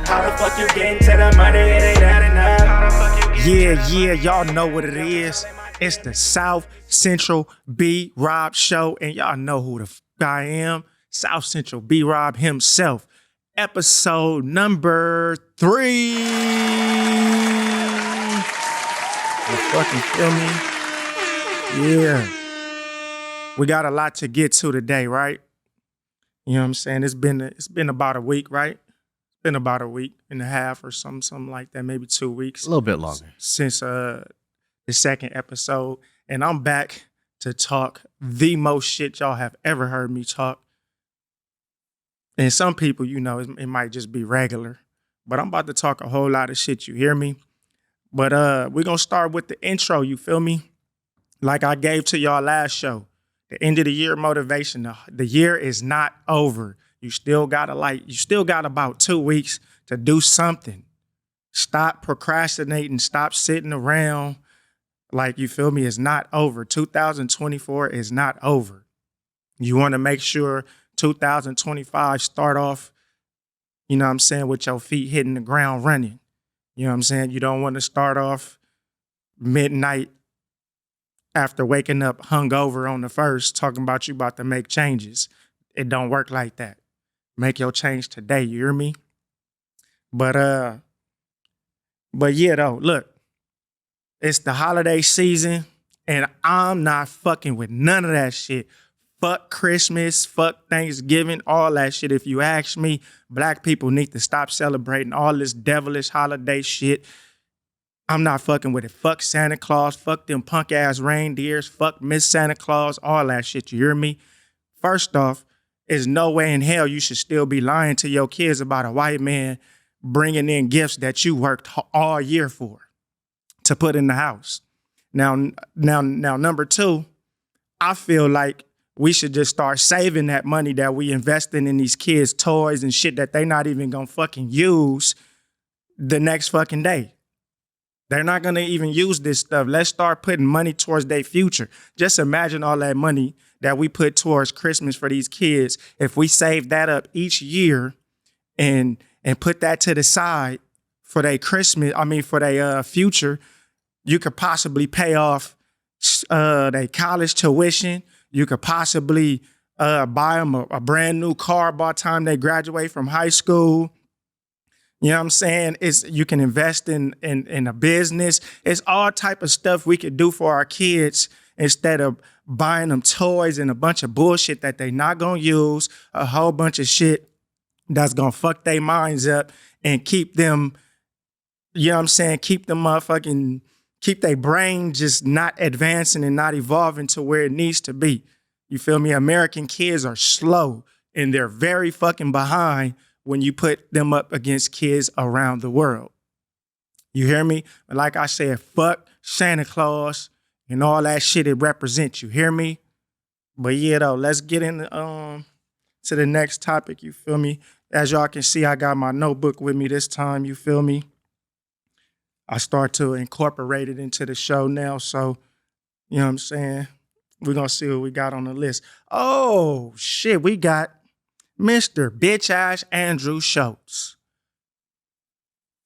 How the fuck you getting to the money? It ain't that enough. Yeah, y'all know what it is. It's the South Central B.ROB show, and y'all know who the f I am. South Central B.ROB himself. Episode number 3. You fucking feel me? Yeah. We got a lot to get to today, right? You know what I'm saying? It's been about a week, right? It's been about a week and a half or something like that, maybe 2 weeks. A little bit longer. Since the second episode. And I'm back to talk the most shit y'all have ever heard me talk. And some people, you know, it might just be regular. But I'm about to talk a whole lot of shit, you hear me? But we're going to start with the intro, you feel me? Like I gave to y'all last show. The end of the year motivation. The year is not over. You still got about 2 weeks to do something. Stop procrastinating. Stop sitting around. Like, you feel me? It's not over. 2024 is not over. You want to make sure 2025 start off, you know what I'm saying, with your feet hitting the ground running. You know what I'm saying? You don't want to start off midnight after waking up hungover on the first, talking about you about to make changes. It don't work like that. Make your change today, you hear me? But yeah, though, look, it's the holiday season, and I'm not fucking with none of that shit. Fuck Christmas, fuck Thanksgiving, all that shit. If you ask me, black people need to stop celebrating all this devilish holiday shit. I'm not fucking with it. Fuck Santa Claus, fuck them punk-ass reindeers, fuck Miss Santa Claus, all that shit, you hear me? First off, there's no way in hell you should still be lying to your kids about a white man bringing in gifts that you worked all year for to put in the house. Now, number two, I feel like we should just start saving that money that we investing in these kids' toys and shit that they not even gonna fucking use the next fucking day. They're not gonna even use this stuff. Let's start putting money towards their future. Just imagine all that money that we put towards Christmas for these kids. If we save that up each year and put that to the side for their for their future, you could possibly pay off their college tuition. You could possibly buy them a brand new car by the time they graduate from high school. You know what I'm saying? You can invest in a business. It's all type of stuff we could do for our kids instead of buying them toys and a bunch of bullshit that they not gonna use, a whole bunch of shit that's gonna fuck their minds up and keep them, you know what I'm saying, keep their brain just not advancing and not evolving to where it needs to be. You feel me? American kids are slow and they're very fucking behind when you put them up against kids around the world. You hear me? Like I said, fuck Santa Claus and all that shit it represents. You hear me? But yeah, though, let's get into to the next topic. You feel me? As y'all can see, I got my notebook with me this time. You feel me? I start to incorporate it into the show now. So, you know what I'm saying? We're going to see what we got on the list. Oh, shit. We got Mr. Bitch-ass Andrew Schulz.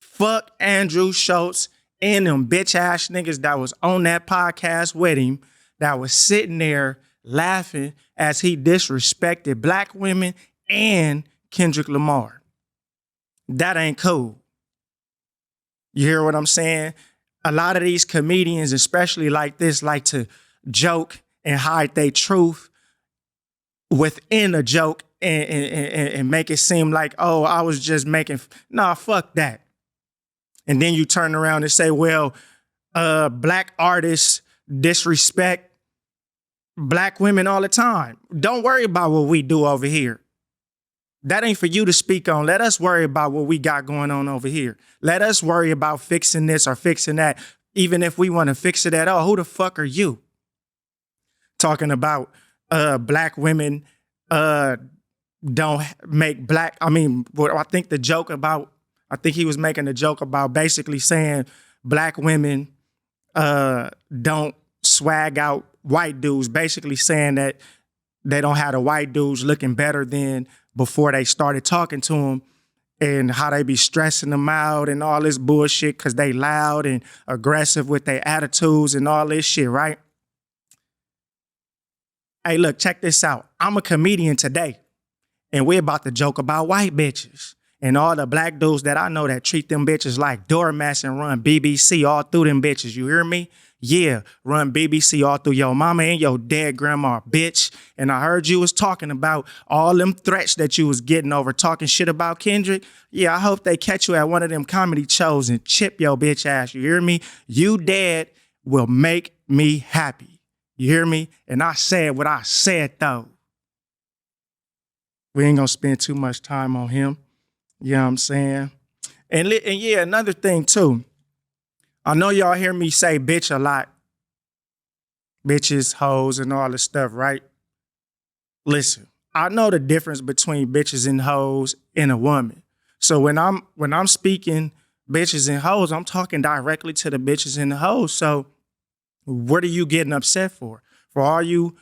Fuck Andrew Schulz and them bitch-ass niggas that was on that podcast with him that was sitting there laughing as he disrespected black women and Kendrick Lamar. That ain't cool. You hear what I'm saying? A lot of these comedians, especially like this, like to joke and hide their truth within a joke and make it seem like, oh, I was just making, nah, fuck that. And then you turn around and say, well, black artists disrespect black women all the time. Don't worry about what we do over here. That ain't for you to speak on. Let us worry about what we got going on over here. Let us worry about fixing this or fixing that. Even if we want to fix it at all, who the fuck are you? Talking about black women don't make black, I think he was making a joke about basically saying black women don't swag out white dudes, basically saying that they don't have the white dudes looking better than before they started talking to them. and how they be stressing them out and all this bullshit because they loud and aggressive with their attitudes and all this shit, right? Hey, look, check this out. I'm a comedian today, and we're about to joke about white bitches and all the black dudes that I know that treat them bitches like doormats and run BBC all through them bitches. You hear me? Yeah, run BBC all through your mama and your dead grandma, bitch. And I heard you was talking about all them threats that you was getting over talking shit about Kendrick. Yeah, I hope they catch you at one of them comedy shows and chip your bitch ass. You hear me? You dead will make me happy. You hear me? And I said what I said, though. We ain't gonna spend too much time on him. You know what I'm saying? And yeah, another thing, too. I know y'all hear me say bitch a lot. Bitches, hoes, and all this stuff, right? Listen, I know the difference between bitches and hoes and a woman. So when I'm speaking bitches and hoes, I'm talking directly to the bitches and the hoes. So what are you getting upset for? For all you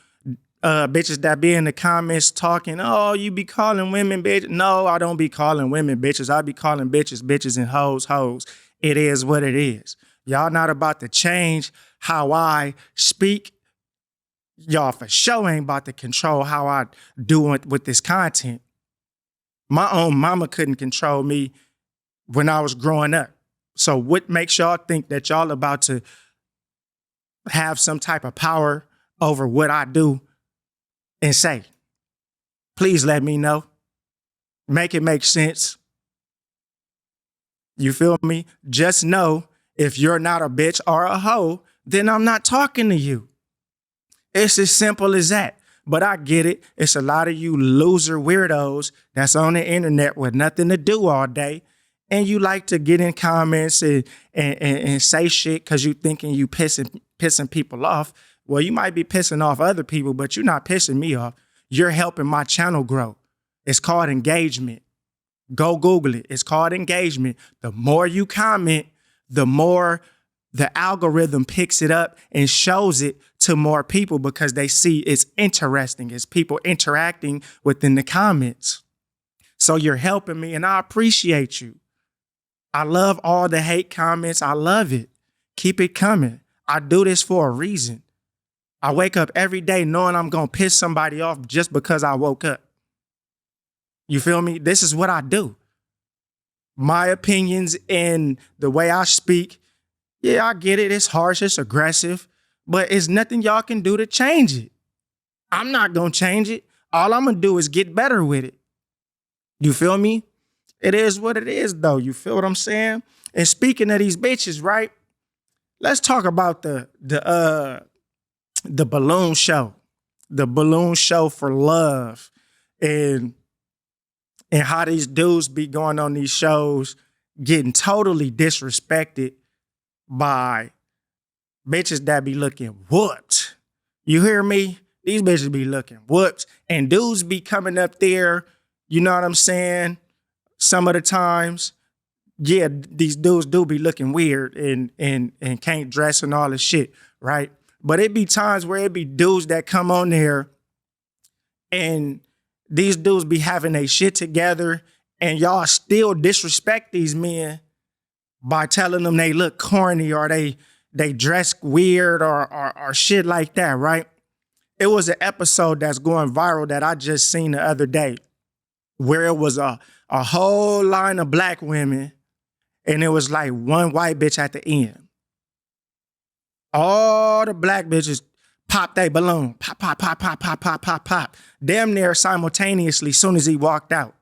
bitches that be in the comments talking, oh, you be calling women bitches. No, I don't be calling women bitches. I be calling bitches and hoes, hoes. It is what it is. Y'all not about to change how I speak. Y'all for sure ain't about to control how I do it with this content. My own mama couldn't control me when I was growing up. So what makes y'all think that y'all about to have some type of power over what I do and say? Please let me know. Make it make sense. You feel me? Just know if you're not a bitch or a hoe, then I'm not talking to you. It's as simple as that. But I get it. It's a lot of you loser weirdos that's on the internet with nothing to do all day. And you like to get in comments and say shit because you thinking you pissing people off. Well, you might be pissing off other people, but you're not pissing me off. You're helping my channel grow. It's called engagement. Go Google it. It's called engagement. The more you comment, the more the algorithm picks it up and shows it to more people because they see it's interesting. It's people interacting within the comments. So you're helping me and I appreciate you. I love all the hate comments. I love it. Keep it coming. I do this for a reason. I wake up every day knowing I'm going to piss somebody off just because I woke up. You feel me? This is what I do. My opinions and the way I speak, yeah, I get it. It's harsh, it's aggressive, but it's nothing y'all can do to change it. I'm not going to change it. All I'm going to do is get better with it. You feel me? It is what it is, though. You feel what I'm saying? And speaking of these bitches, right? Let's talk about the balloon show. The balloon show for love. And how these dudes be going on these shows getting totally disrespected by bitches that be looking whooped. You hear me? These bitches be looking whooped. And dudes be coming up there, you know what I'm saying? Some of the times, yeah, these dudes do be looking weird and can't dress and all this shit, right? But it be times where it be dudes that come on there and these dudes be having their shit together and y'all still disrespect these men by telling them they look corny or they dress weird or shit like that, right? It was an episode that's going viral that I just seen the other day where it was a whole line of black women and it was like one white bitch at the end. All the black bitches pop they balloon. Pop, pop, pop, pop, pop, pop, pop, pop. Damn near simultaneously soon as he walked out.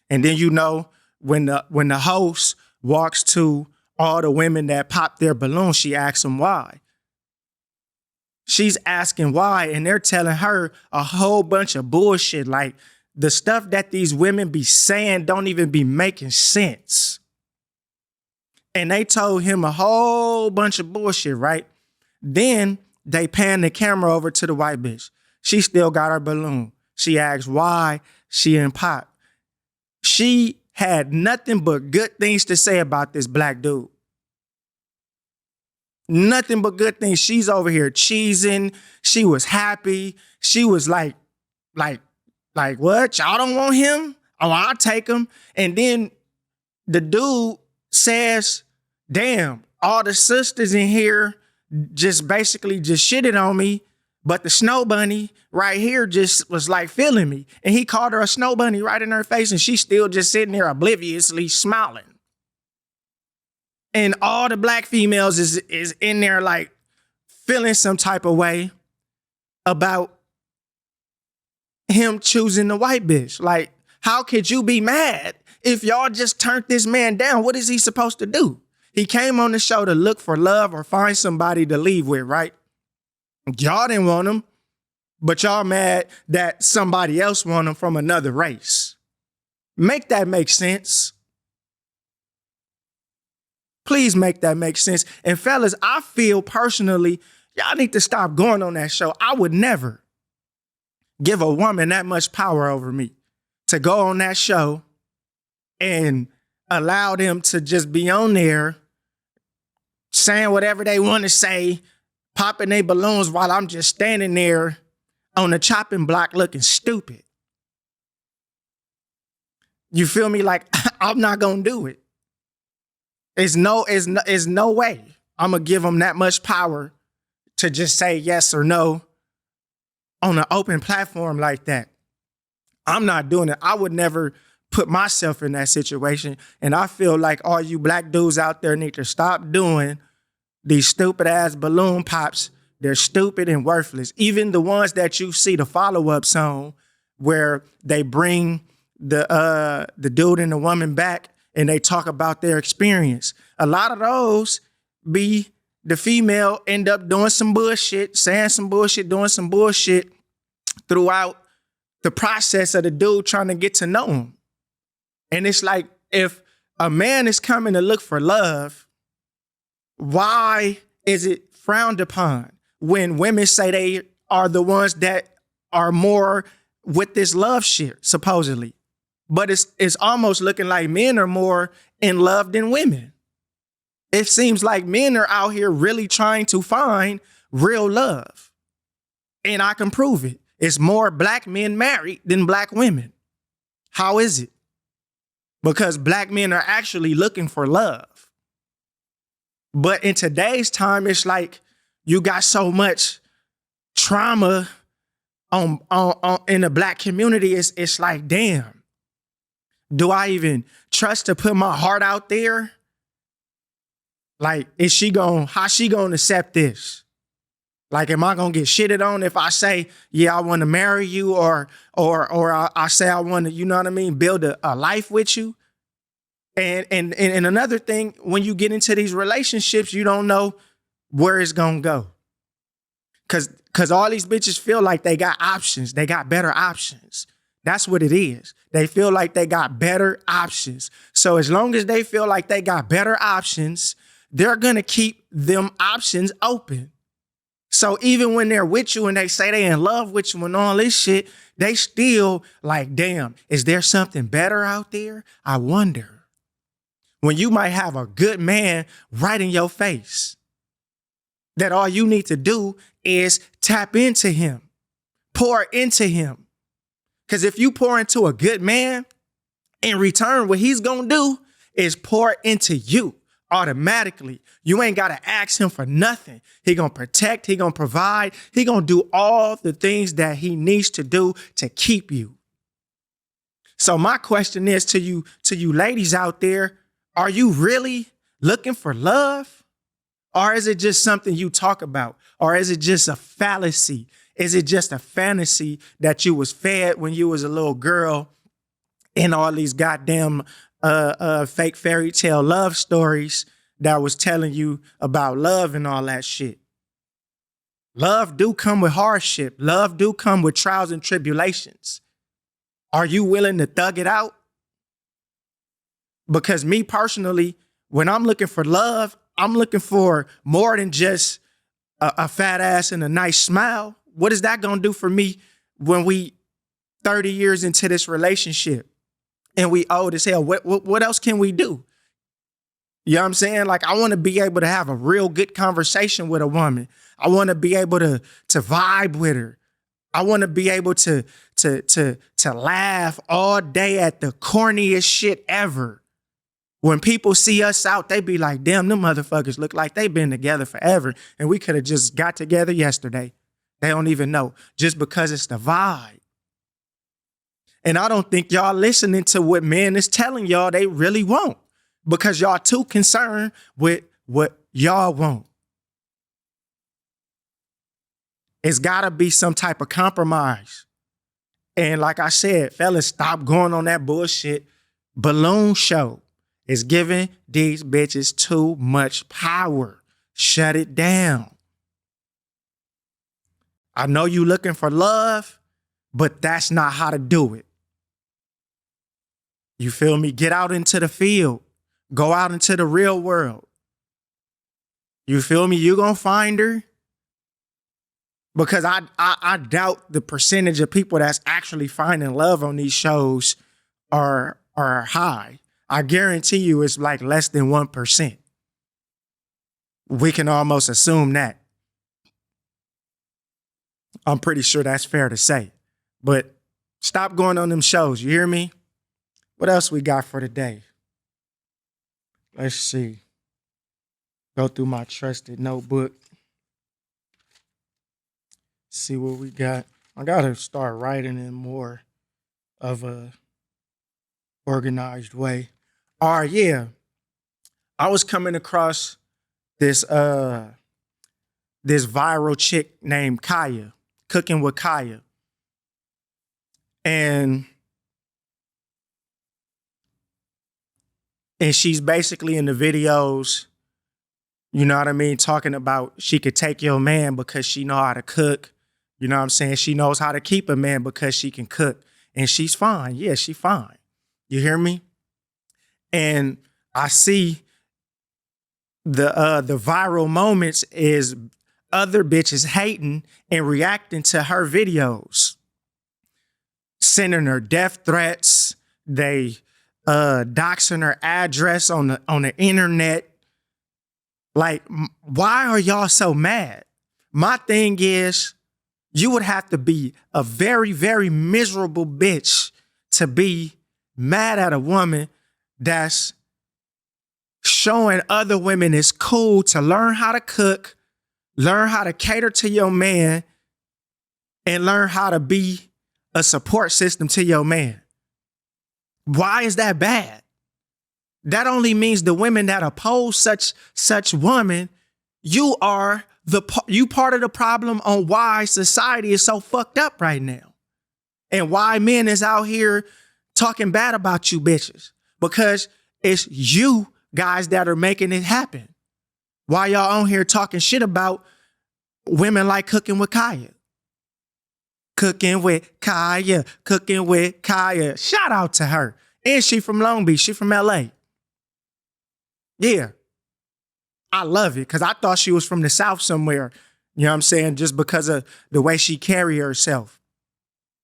And then you know, when the host walks to all the women that popped their balloon, she asks them why. She's asking why, and they're telling her a whole bunch of bullshit. Like, the stuff that these women be saying don't even be making sense. And they told him a whole bunch of bullshit, right? Then they pan the camera over to the white bitch. She still got her balloon. She asked why she didn't pop. She had nothing but good things to say about this black dude. Nothing but good things. She's over here cheesing. She was happy. She was like, what? Y'all don't want him? Oh, I'll take him. And then the dude says, damn, all the sisters in here just basically just shitted on me. But the snow bunny right here just was like feeling me. And he called her a snow bunny right in her face. And she's still just sitting there obliviously smiling. And all the black females is in there like feeling some type of way about him choosing the white bitch. Like, how could you be mad if y'all just turned this man down? What is he supposed to do? He came on the show to look for love or find somebody to leave with, right? Y'all didn't want him, but y'all mad that somebody else want him from another race. Make that make sense. Please make that make sense. And fellas, I feel personally, y'all need to stop going on that show. I would never give a woman that much power over me to go on that show and allow them to just be on there saying whatever they want to say, popping their balloons while I'm just standing there on the chopping block looking stupid. You feel me? Like, I'm not going to do it. It's no way I'm going to give them that much power to just say yes or no on an open platform like that. I'm not doing it. I would never put myself in that situation. And I feel like all you black dudes out there need to stop doing these stupid ass balloon pops. They're stupid and worthless. Even the ones that you see the follow-up song where they bring the dude and the woman back and they talk about their experience. A lot of those be the female end up doing some bullshit, saying some bullshit, doing some bullshit throughout the process of the dude trying to get to know him. And it's like, if a man is coming to look for love, why is it frowned upon when women say they are the ones that are more with this love shit, supposedly? But it's almost looking like men are more in love than women. It seems like men are out here really trying to find real love. And I can prove it. It's more black men married than black women. How is it? Because black men are actually looking for love. But in today's time, it's like you got so much trauma on in the black community. It's like, damn, do I even trust to put my heart out there? Like, how she gonna accept this? Like, am I gonna get shitted on if I say, yeah, I want to marry you, or I say I want to, you know what I mean, build a life with you? And another thing, when you get into these relationships, you don't know where it's gonna go. Cause all these bitches feel like they got options. They got better options. That's what it is. They feel like they got better options. So as long as they feel like they got better options, they're gonna keep them options open. So even when they're with you and they say they in love with you and all this shit, they still like, damn, is there something better out there? I wonder. When you might have a good man right in your face, that all you need to do is tap into him, pour into him. Because if you pour into a good man, in return, what he's going to do is pour into you automatically. You ain't got to ask him for nothing. He going to protect, he going to provide, he going to do all the things that he needs to do to keep you. So my question is to you ladies out there, are you really looking for love? Or is it just something you talk about? Or is it just a fallacy? Is it just a fantasy that you was fed when you was a little girl in all these goddamn fake fairy tale love stories that was telling you about love and all that shit? Love do come with hardship. Love do come with trials and tribulations. Are you willing to thug it out? Because me personally, when I'm looking for love, I'm looking for more than just a fat ass and a nice smile. What is that going to do for me when we 30 years into this relationship and we old as hell? What else can we do? You know what I'm saying? Like, I want to be able to have a real good conversation with a woman. I want to be able to vibe with her. I want to be able to to laugh all day at the corniest shit ever. When people see us out, they be like, damn, them motherfuckers look like they been together forever. And we could have just got together yesterday. They don't even know, just because it's the vibe. And I don't think y'all listening to what men is telling y'all they really want, because y'all too concerned with what y'all want. It's gotta be some type of compromise. And like I said, fellas, stop going on that bullshit balloon show. It's giving these bitches too much power. Shut it down. I know you looking for love, but that's not how to do it. You feel me? Get out into the field. Go out into the real world. You feel me? You gonna find her. Because I doubt the percentage of people that's actually finding love on these shows are high. I guarantee you it's like less than 1%. We can almost assume that. I'm pretty sure that's fair to say. But stop going on them shows, you hear me? What else we got for today? Let's see. Go through my trusted notebook. See what we got. I gotta start writing in more of a organized way. All right, yeah. I was coming across this viral chick named Kaya, Cooking with Kaya. And she's basically in the videos, you know what I mean, talking about she could take your man because she know how to cook. You know what I'm saying? She knows how to keep a man because she can cook. And she's fine. Yeah, she fine. You hear me? And I see the viral moments is other bitches hating and reacting to her videos, sending her death threats. They doxing her address on the internet. Like, why are y'all so mad? My thing is, you would have to be a very, very miserable bitch to be mad at a woman that's showing other women it's cool to learn how to cook, learn how to cater to your man, and learn how to be a support system to your man. Why is that bad? That only means the women that oppose such women, you are you part of the problem on why society is so fucked up right now. And why men is out here talking bad about you bitches. Because it's you guys that are making it happen. Why y'all on here talking shit about women like Cooking with Kaya? Cooking with Kaya, Cooking with Kaya. Shout out to her. And she from Long Beach. She from LA. Yeah. I love it because I thought she was from the South somewhere. You know what I'm saying? Just because of the way she carried herself.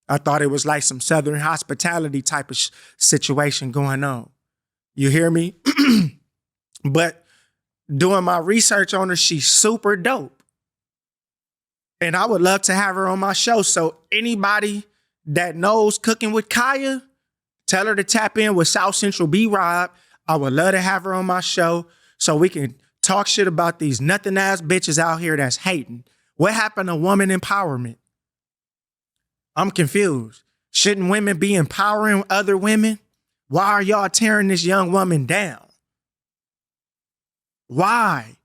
I thought it was like some Southern hospitality type of situation going on. You hear me? But doing my research on her, she's super dope. And I would love to have her on my show. So anybody that knows Cooking with Kaya, tell her to tap in with South Central B.ROB. I would love to have her on my show so we can talk shit about these nothing ass bitches out here that's hating. What happened to woman empowerment? I'm confused. Shouldn't women be empowering other women? Why are y'all tearing this young woman down? Why?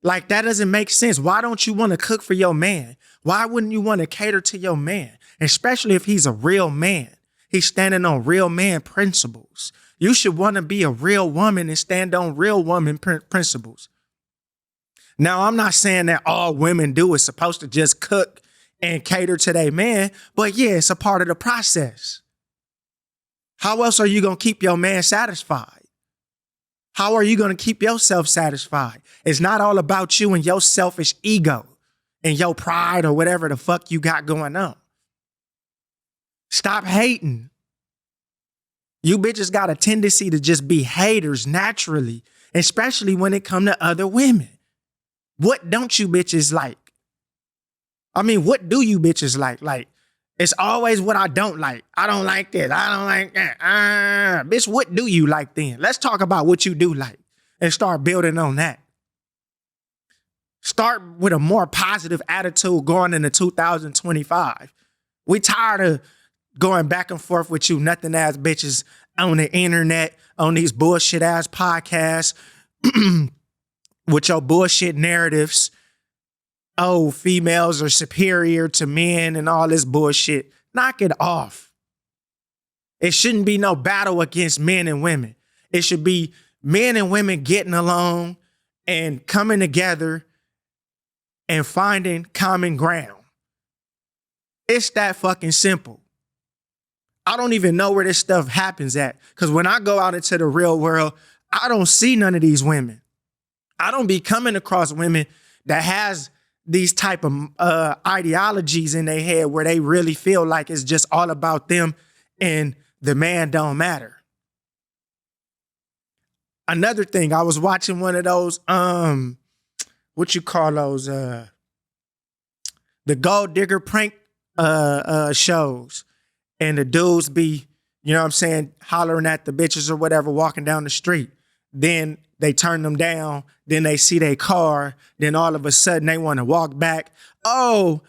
Like, that doesn't make sense. Why don't you want to cook for your man? Why wouldn't you want to cater to your man? Especially if he's a real man. He's standing on real man principles. You should want to be a real woman and stand on real woman principles. Now, I'm not saying that all women do is supposed to just cook and cater to their man, but yeah, it's a part of the process. How else are you going to keep your man satisfied? How are you going to keep yourself satisfied? It's not all about you and your selfish ego and your pride or whatever the fuck you got going on. Stop hating. You bitches got a tendency to just be haters naturally, especially when it come to other women. What don't you bitches like? I mean, what do you bitches like? Like, It's always what I don't like. I don't like this. I don't like that. Bitch, what do you like then? Let's talk about what you do like and start building on that. Start with a more positive attitude going into 2025. We tired of going back and forth with you nothing ass bitches on the internet, on these bullshit ass podcasts with your bullshit narratives. Oh, females are superior to men and all this bullshit. Knock it off. It shouldn't be no battle against men and women. It should be men and women getting along and coming together and finding common ground. It's that fucking simple. I don't even know where this stuff happens at. Because when I go out into the real world, I don't see none of these women. I don't be coming across women that has these type of ideologies in their head where they really feel like it's just all about them and the man don't matter. Another thing, I was watching one of those, what you call those, the gold digger prank shows. And the dudes be, you know what I'm saying, hollering at the bitches or whatever, walking down the street. Then they turn them down. Then they see their car. Then all of a sudden they want to walk back. Oh,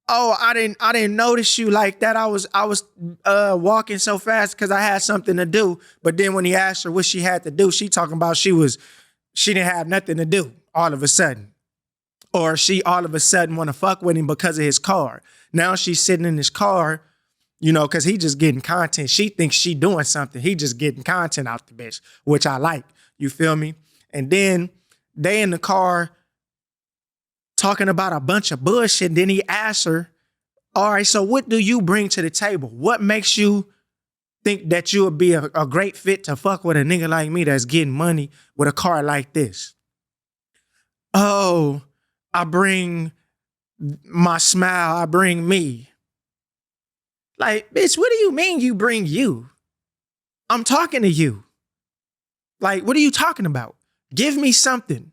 I didn't notice you like that. I was walking so fast because I had something to do. But then when he asked her what she had to do, she talking about she didn't have nothing to do all of a sudden. Or she all of a sudden want to fuck with him because of his car. Now she's sitting in his car, you know, because he just getting content. She thinks she doing something. He just getting content out the bitch, which I like. You feel me? And then they in the car talking about a bunch of bullshit. Then he asks her, all right, so what do you bring to the table? What makes you think that you would be a great fit to fuck with a nigga like me that's getting money with a car like this? Oh, I bring my smile. I bring me. Like, bitch, what do you mean you bring you? I'm talking to you. Like, what are you talking about? Give me something.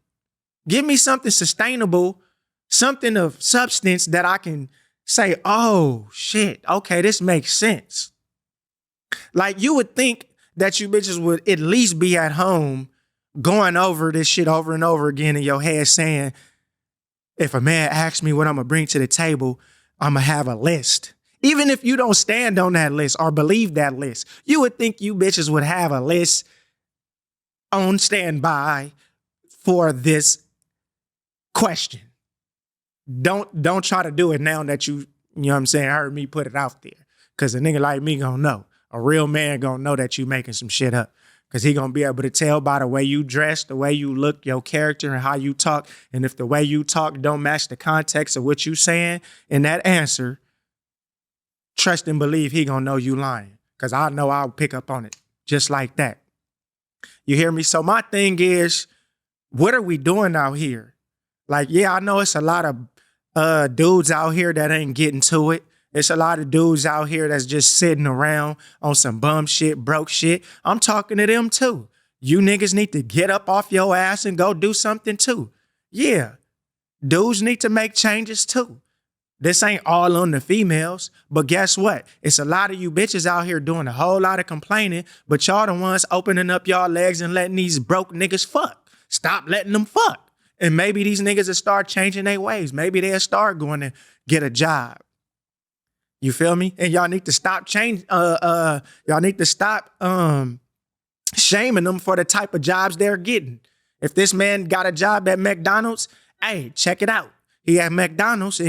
Give me something sustainable, something of substance that I can say, oh, shit, okay, this makes sense. Like, you would think that you bitches would at least be at home going over this shit over and over again in your head saying, if a man asks me what I'm going to bring to the table, I'm going to have a list. Even if you don't stand on that list or believe that list, you would think you bitches would have a list on standby for this question. Don't try to do it now that you know what I'm saying, heard me put it out there. Because a nigga like me gonna know. A real man gonna know that you making some shit up. Because he gonna be able to tell by the way you dress, the way you look, your character, and how you talk. And if the way you talk don't match the context of what you saying in that answer, trust and believe he gonna know you lying. Because I know I'll pick up on it just like that. You hear me? So my thing is, what are we doing out here? Like, yeah, I know it's a lot of dudes out here that ain't getting to it. It's a lot of dudes out here that's just sitting around on some bum shit, broke shit. I'm talking to them too. You niggas need to get up off your ass and go do something too. Yeah, dudes need to make changes too. This ain't all on the females, but guess what? It's a lot of you bitches out here doing a whole lot of complaining, but y'all the ones opening up y'all legs and letting these broke niggas fuck. Stop letting them fuck. And maybe these niggas will start changing their ways. Maybe they'll start going to get a job. You feel me? And y'all need to stop y'all need to stop shaming them for the type of jobs they're getting. If this man got a job at McDonald's, hey, check it out. He at McDonald's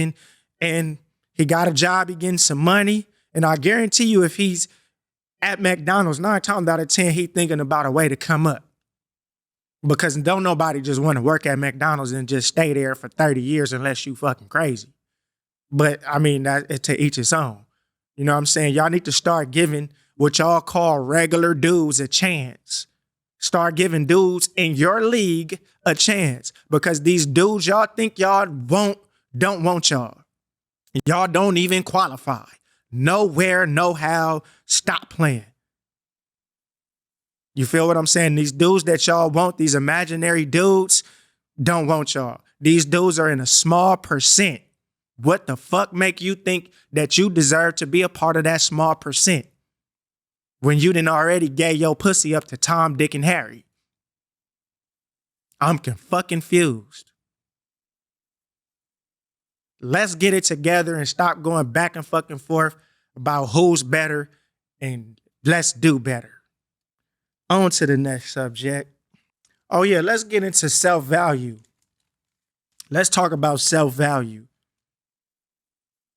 and he got a job, he getting some money. And I guarantee you if he's at McDonald's, 9 times out of 10, he thinking about a way to come up. Because don't nobody just want to work at McDonald's and just stay there for 30 years unless you fucking crazy. But I mean, that to each his own. You know what I'm saying? Y'all need to start giving what y'all call regular dudes a chance. Start giving dudes in your league a chance. Because these dudes y'all think y'all don't want y'all. Y'all don't even qualify. Nowhere, no how. Stop playing. You feel what I'm saying? These dudes that y'all want, these imaginary dudes, don't want y'all. These dudes are in a small percent. What the fuck make you think that you deserve to be a part of that small percent when you done already gave your pussy up to Tom, Dick, and Harry? I'm fucking confused. Let's get it together and stop going back and fucking forth about who's better, and let's do better. On to the next subject. Oh yeah, let's get into self-value. Let's talk about self-value.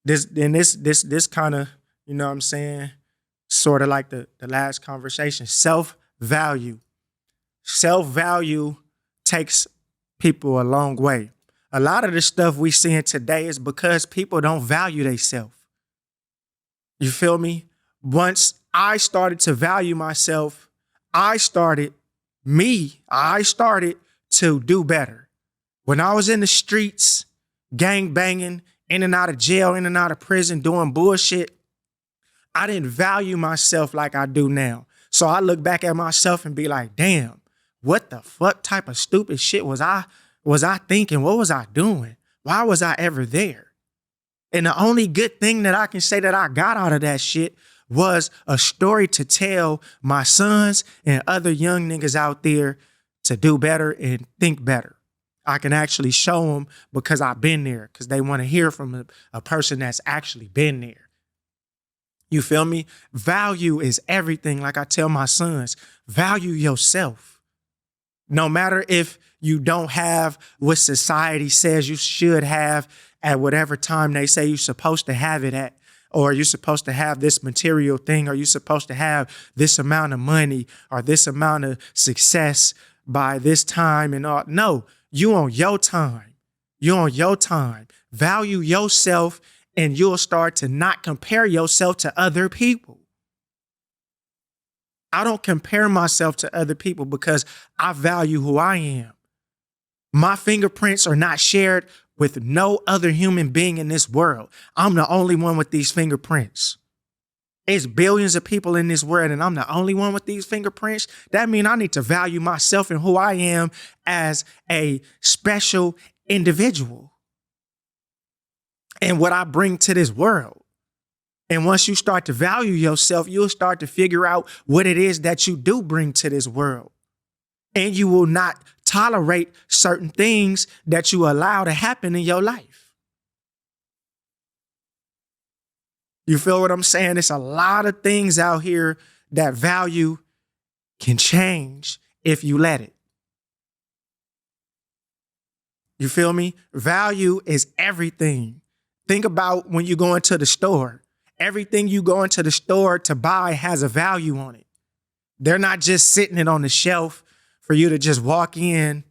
This kind of, you know what I'm saying, sort of like the last conversation. Self-value. Self-value takes people a long way. A lot of the stuff we seeing today is because people don't value themselves. You feel me? Once I started to value myself, I started to do better. When I was in the streets, gang banging, in and out of jail, in and out of prison, doing bullshit, I didn't value myself like I do now. So I look back at myself and be like, damn, what the fuck type of stupid shit was I thinking? What was I doing? Why was I ever there? And the only good thing that I can say that I got out of that shit was a story to tell my sons and other young niggas out there to do better and think better. I can actually show them because I've been there, because they want to hear from a person that's actually been there. You feel me? Value is everything. Like I tell my sons, value yourself. No matter if you don't have what society says you should have at whatever time they say you're supposed to have it at, or you're supposed to have this material thing, or you're supposed to have this amount of money or this amount of success by this time and all. No, you on your time. You on your time. Value yourself and you'll start to not compare yourself to other people. I don't compare myself to other people because I value who I am. My fingerprints are not shared with no other human being in this world. I'm the only one with these fingerprints. It's billions of people in this world and I'm the only one with these fingerprints. That means I need to value myself and who I am as a special individual and what I bring to this world. And once you start to value yourself, you'll start to figure out what it is that you do bring to this world. And you will not tolerate certain things that you allow to happen in your life. You feel what I'm saying? It's a lot of things out here that value can change if you let it. You feel me? Value is everything. Think about when you go into the store. Everything you go into the store to buy has a value on it. They're not just sitting it on the shelf for you to just walk in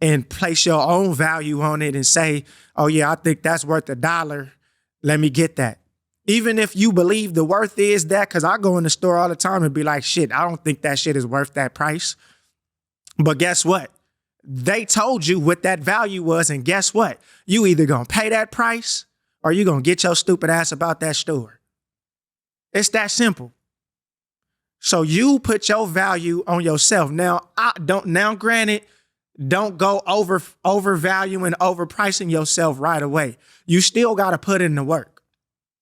and place your own value on it and say, oh yeah, I think that's worth $1. Let me get that. Even if you believe the worth is that, because I go in the store all the time and be like, shit, I don't think that shit is worth that price. But guess what? They told you what that value was, and guess what? You either gonna pay that price or you gonna get your stupid ass about that store. It's that simple. So you put your value on yourself. Now, granted, don't go overvaluing, overpricing yourself right away. You still got to put in the work.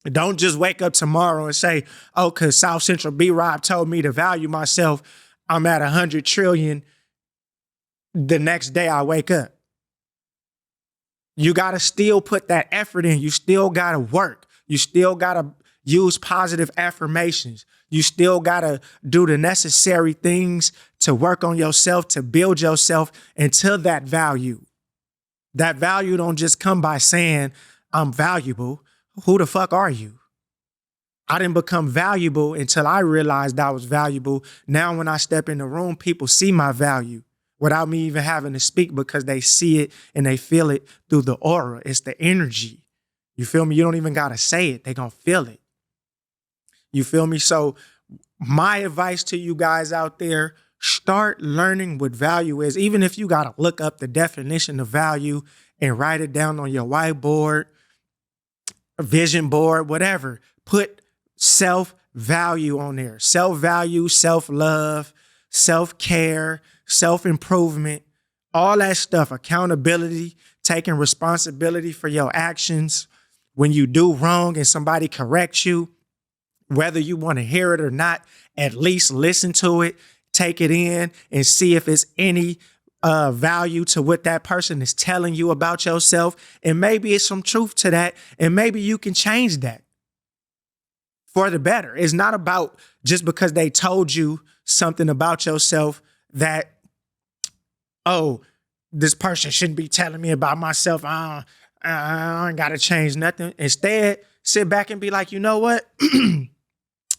Don't just wake up tomorrow and say, oh, because South Central B.ROB told me to value myself, I'm at 100 trillion. The next day I wake up. You got to still put that effort in. You still got to work. You still got to use positive affirmations. You still got to do the necessary things to work on yourself, to build yourself into that value. That value don't just come by saying, I'm valuable. Who the fuck are you? I didn't become valuable until I realized I was valuable. Now when I step in the room, people see my value without me even having to speak because they see it and they feel it through the aura. It's the energy. You feel me? You don't even got to say it. They gonna feel it. You feel me? So my advice to you guys out there, start learning what value is. Even if you got to look up the definition of value and write it down on your whiteboard, vision board, whatever. Put self-value on there. Self-value, self-love, self-care, self-improvement, all that stuff. Accountability, taking responsibility for your actions. when you do wrong and somebody corrects you, whether you want to hear it or not, at least listen to it, take it in, and see if it's any value to what that person is telling you about yourself. And maybe it's some truth to that, and maybe you can change that for the better. It's not about just because they told you something about yourself that, oh, this person shouldn't be telling me about myself. I ain't got to change nothing. Instead, sit back and be like, you know what?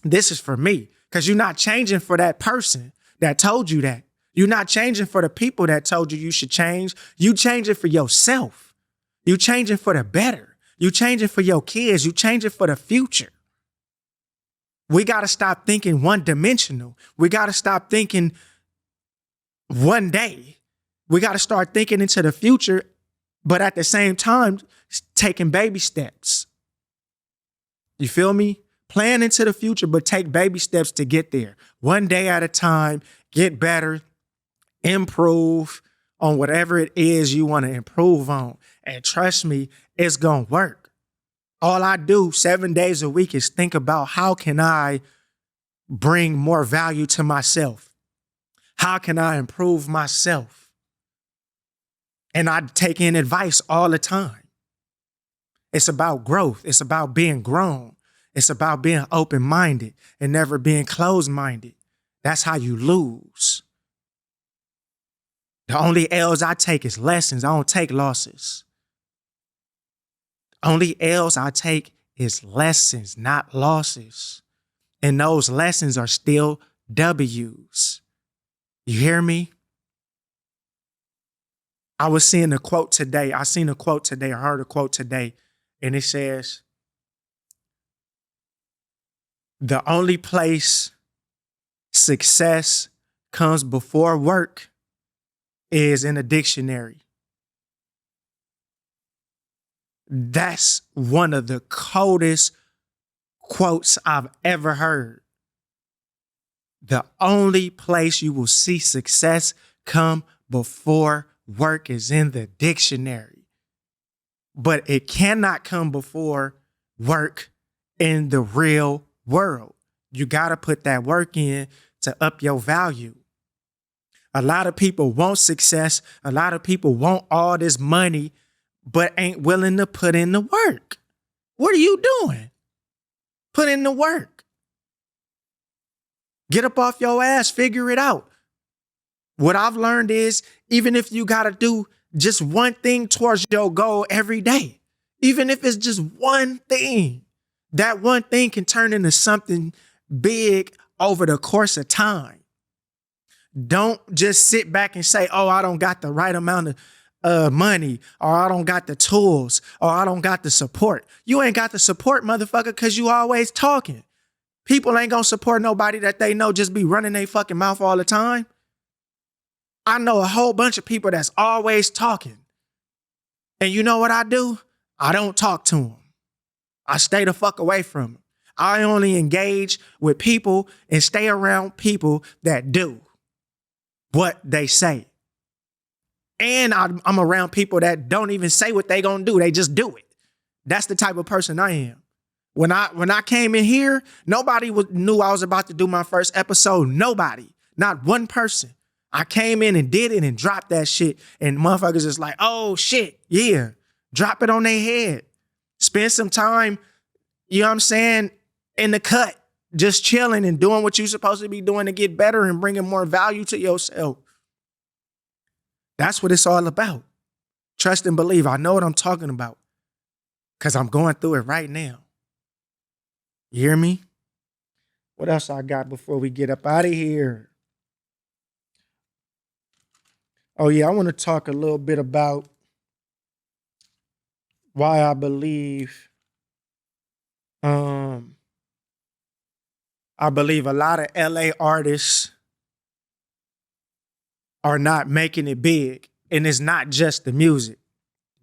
This is for me. Because you're not changing for that person that told you that. You're not changing for the people that told you you should change. You changing for yourself. You changing for the better. You changing for your kids. You changing for the future. We got to stop thinking one-dimensional. We got to stop thinking one day. We got to start thinking into the future, but at the same time, taking baby steps. You feel me? Plan into the future, but take baby steps to get there. One day at a time, get better, improve on whatever it is you want to improve on. And trust me, it's going to work. All I do 7 days a week is think about how can I bring more value to myself? How can I improve myself? And I take in advice all the time. It's about growth. It's about being grown. It's about being open-minded and never being closed-minded. That's how you lose. The only L's I take is lessons. I don't take losses. Only L's I take is lessons, not losses. And those lessons are still W's. You hear me? I was seeing a quote today. I heard a quote today, and it says, the only place success comes before work is in a dictionary. That's one of the coldest quotes I've ever heard. The only place you will see success come before work is in the dictionary. But it cannot come before work in the real world. You got to put that work in to up your value. A lot of people want success. A lot of people want all this money, but ain't willing to put in the work. What are you doing? Put in the work. Get up off your ass, figure it out. What I've learned is even if you got to do just one thing towards your goal every day, even if it's just one thing, that one thing can turn into something big over the course of time. Don't just sit back and say, oh, I don't got the right amount of money, or I don't got the tools, or I don't got the support. You ain't got the support, motherfucker, because you always talking. People ain't gonna support nobody that they know just be running their fucking mouth all the time. I know a whole bunch of people that's always talking. And you know what I do? I don't talk to them. I stay the fuck away from them. I only engage with people and stay around people that do what they say. And I'm around people that don't even say what they gonna do. They just do it. That's the type of person I am. When I came in here, nobody knew I was about to do my first episode. Nobody. Not one person. I came in and did it and dropped that shit. And motherfuckers is like, oh shit, yeah. Drop it on their head. Spend some time, you know what I'm saying, in the cut. Just chilling and doing what you're supposed to be doing to get better and bringing more value to yourself. That's what it's all about. Trust and believe. I know what I'm talking about because I'm going through it right now. You hear me? What else I got before we get up out of here? Oh, yeah, I want to talk a little bit about why I believe a lot of LA artists are not making it big. And it's not just the music.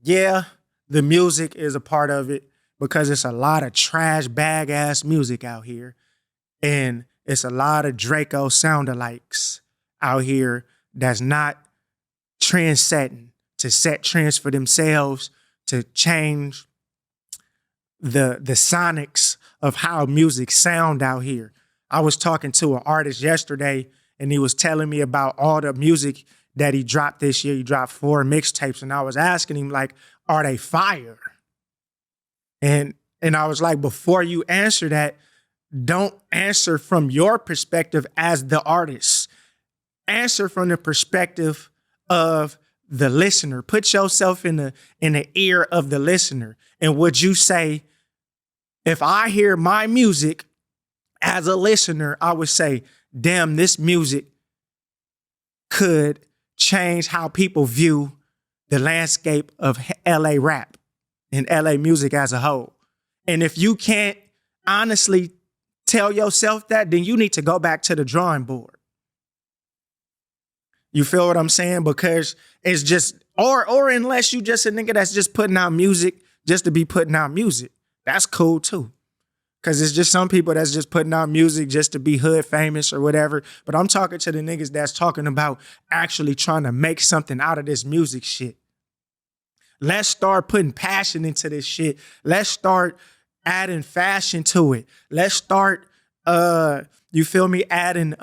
Yeah, the music is a part of it because it's a lot of trash bag ass music out here. And it's a lot of Draco sound-alikes out here that's not trend setting to set trends for themselves, to change the sonics of how music sound out here. I was talking to an artist yesterday, and he was telling me about all the music that he dropped this year. He dropped 4 mixtapes, and I was asking him, like, are they fire? And I was like, before you answer that, don't answer from your perspective as the artist. Answer from the perspective of the listener. Put yourself in the ear of the listener. And would you say, if I hear my music as a listener, I would say, damn, this music could change how people view the landscape of LA rap and LA music as a whole. And if you can't honestly tell yourself that, then you need to go back to the drawing board. You feel what I'm saying? Because it's just, or unless you just a nigga that's just putting out music just to be putting out music. That's cool too. Because it's just some people that's just putting out music just to be hood famous or whatever. But I'm talking to the niggas that's talking about actually trying to make something out of this music shit. Let's start putting passion into this shit. Let's start adding fashion to it. Let's start, you feel me, adding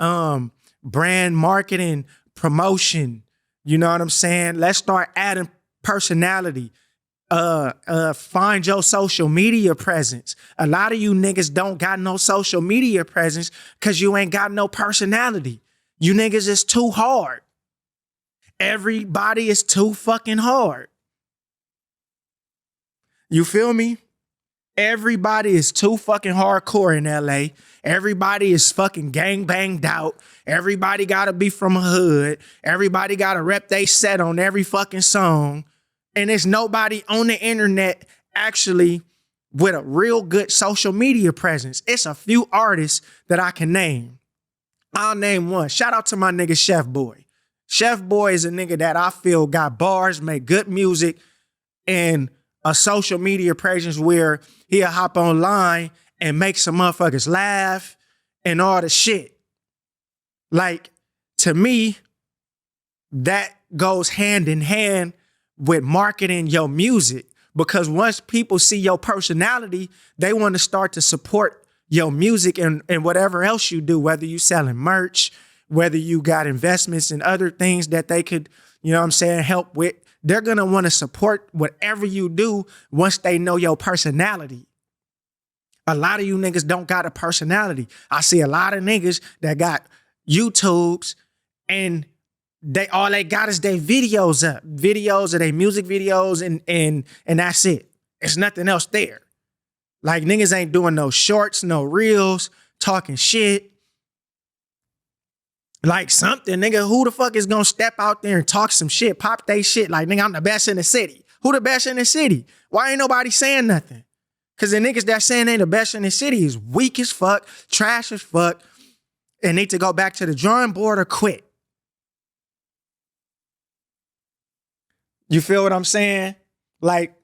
brand marketing, promotion. You know what I'm saying? Let's start adding personality. Find your social media presence. A lot of you niggas don't got no social media presence because you ain't got no personality. You niggas is too hard. Everybody is too fucking hard. You feel me? Everybody is too fucking hardcore in LA. Everybody is fucking gang banged out. Everybody gotta be from a hood. Everybody gotta rep they set on every fucking song. And there's nobody on the internet actually with a real good social media presence. It's a few artists that I can name. I'll name one. Shout out to my nigga Chef Boy. Chef Boy is a nigga that I feel got bars, make good music, and a social media presence where he'll hop online and make some motherfuckers laugh and all the shit. Like, to me, that goes hand in hand with marketing your music, because once people see your personality, they want to start to support your music and whatever else you do, whether you selling merch, whether you got investments in other things that they could, you know what I'm saying, help with. They're going to want to support whatever you do once they know your personality. A lot of you niggas don't got a personality. I see a lot of niggas that got YouTubes and all they got is their videos up. Videos of their music videos and that's it. There's nothing else there. Like, niggas ain't doing no shorts, no reels, talking shit. Like something, nigga, who the fuck is gonna step out there and talk some shit, pop they shit like, nigga, I'm the best in the city. Who the best in the city? Why ain't nobody saying nothing? Because the niggas that saying they the best in the city is weak as fuck, trash as fuck, and need to go back to the drawing board or quit. You feel what I'm saying? Like,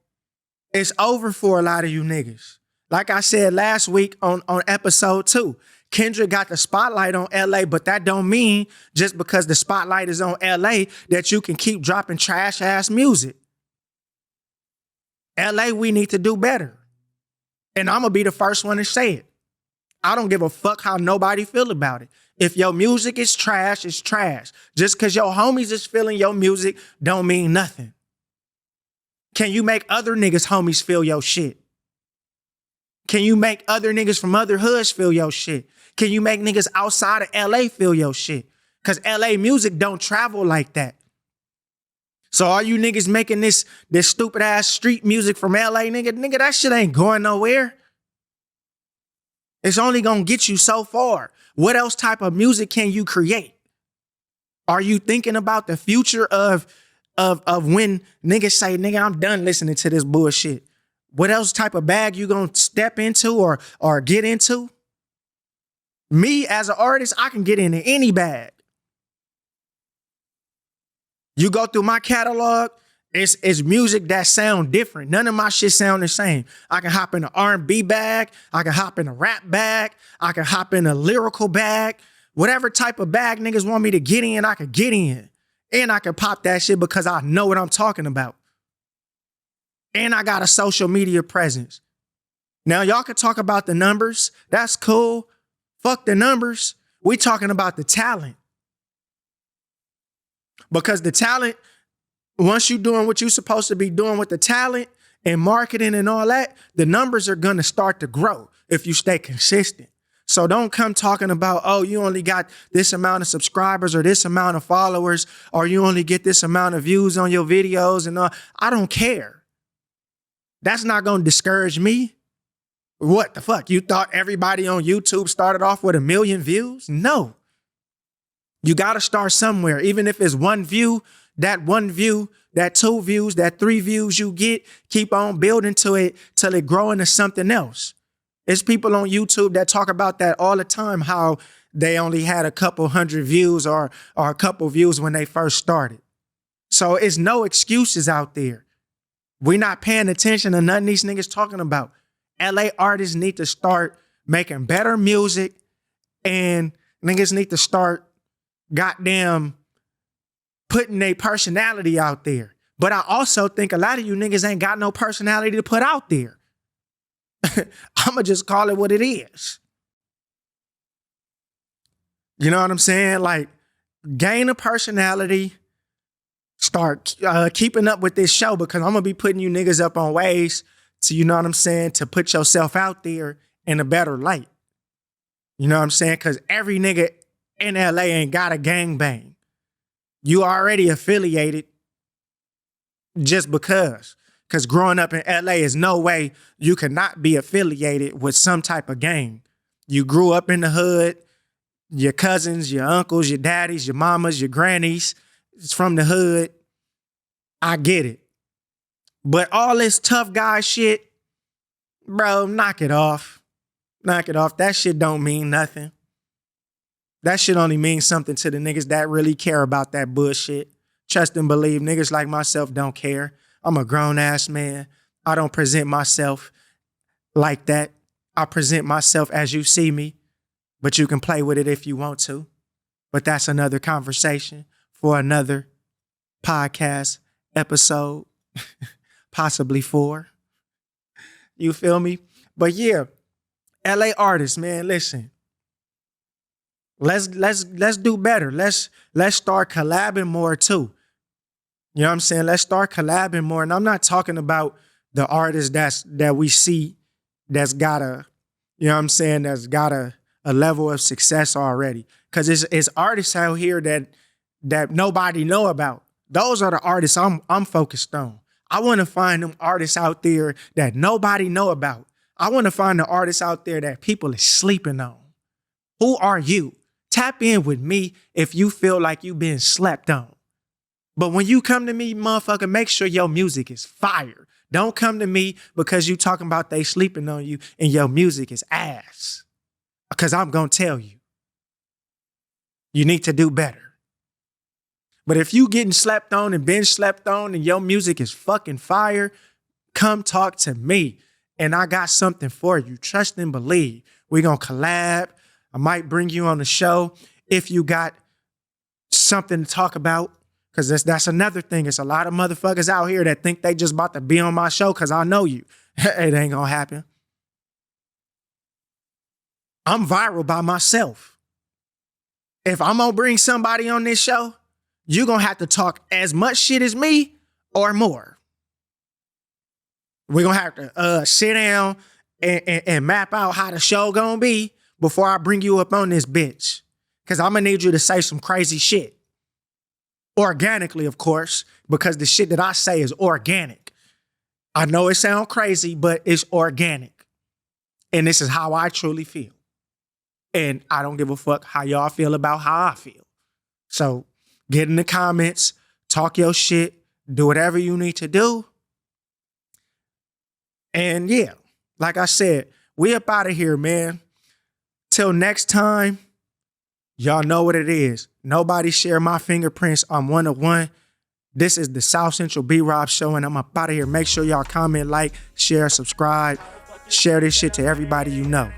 it's over for a lot of you niggas. Like I said last week on episode 2, Kendrick got the spotlight on LA, but that don't mean just because the spotlight is on LA that you can keep dropping trash ass music. LA, we need to do better. And I'm gonna be the first one to say it. I don't give a fuck how nobody feel about it. If your music is trash, it's trash. Just because your homies is feeling your music don't mean nothing. Can you make other niggas homies feel your shit? Can you make other niggas from other hoods feel your shit? Can you make niggas outside of LA feel your shit? Because LA music don't travel like that. So are you niggas making this stupid ass street music from LA, nigga, that shit ain't going nowhere. It's only gonna get you so far. What else type of music can you create? Are you thinking about the future of when niggas say, nigga, I'm done listening to this bullshit? What else type of bag you gonna step into or get into? Me as an artist, I can get into any bag. You go through my catalog, it's music that sound different. None of my shit sound the same. I can hop in an R&B bag. I can hop in a rap bag. I can hop in a lyrical bag. Whatever type of bag niggas want me to get in, I could get in. And I can pop that shit because I know what I'm talking about. And I got a social media presence. Now, y'all can talk about the numbers. That's cool. Fuck the numbers. We talking about the talent. Because the talent, once you're doing what you're supposed to be doing with the talent and marketing and all that, the numbers are going to start to grow if you stay consistent. So don't come talking about, oh, you only got this amount of subscribers or this amount of followers, or you only get this amount of views on your videos and all. I don't care. That's not going to discourage me. What the fuck? You thought everybody on YouTube started off with 1 million views? No. You got to start somewhere. Even if it's 1 view, that 1 view, that 2 views, that 3 views you get, keep on building to it till it grow into something else. There's people on YouTube that talk about that all the time, how they only had a couple hundred views or a couple views when they first started. So it's no excuses out there. We're not paying attention to nothing these niggas talking about. LA artists need to start making better music, and niggas need to start goddamn putting their personality out there. But I also think a lot of you niggas ain't got no personality to put out there. I'ma just call it what it is. You know what I'm saying? Like, gain a personality, start keeping up with this show, because I'm gonna be putting you niggas up on ways to, you know what I'm saying, to put yourself out there in a better light. You know what I'm saying? Because every nigga in LA ain't got a gangbang. You already affiliated just because. Because growing up in LA is no way you cannot be affiliated with some type of gang. You grew up in the hood, your cousins, your uncles, your daddies, your mamas, your grannies, it's from the hood. I get it. But all this tough guy shit, bro, knock it off. Knock it off. That shit don't mean nothing. That shit only means something to the niggas that really care about that bullshit. Trust and believe, niggas like myself don't care. I'm a grown-ass man. I don't present myself like that. I present myself as you see me, but you can play with it if you want to. But that's another conversation for another podcast episode, possibly 4. You feel me? But yeah, LA artists, man, listen. Let's do better. Let's start collabing more too. You know what I'm saying? Let's start collabing more. And I'm not talking about the artists that we see that's got a, you know what I'm saying, that's got a level of success already. Because it's artists out here that nobody know about. Those are the artists I'm focused on. I want to find them artists out there that nobody know about. I want to find the artists out there that people is sleeping on. Who are you? Tap in with me if you feel like you been slept on. But when you come to me, motherfucker, make sure your music is fire. Don't come to me because you talking about they sleeping on you and your music is ass. Because I'm going to tell you, you need to do better. But if you getting slept on and been slept on and your music is fucking fire, come talk to me and I got something for you. Trust and believe. We're going to collab. I might bring you on the show if you got something to talk about. Because that's another thing. It's a lot of motherfuckers out here that think they just about to be on my show because I know you. It ain't going to happen. I'm viral by myself. If I'm going to bring somebody on this show, you're going to have to talk as much shit as me or more. We're going to have to sit down and map out how the show going to be before I bring you up on this bitch. Because I'm going to need you to say some crazy shit. Organically, of course, because the shit that I say is organic. I know it sounds crazy, but it's organic. And this is how I truly feel. And I don't give a fuck how y'all feel about how I feel. So get in the comments, talk your shit, do whatever you need to do. And yeah, like I said, we up out of here, man. Till next time, y'all know what it is. Nobody share my fingerprints. I'm 1 of 1. This is the South Central B.ROB show, and I'm up out of here. Make sure y'all comment, like, share, subscribe. Share this shit to everybody you know.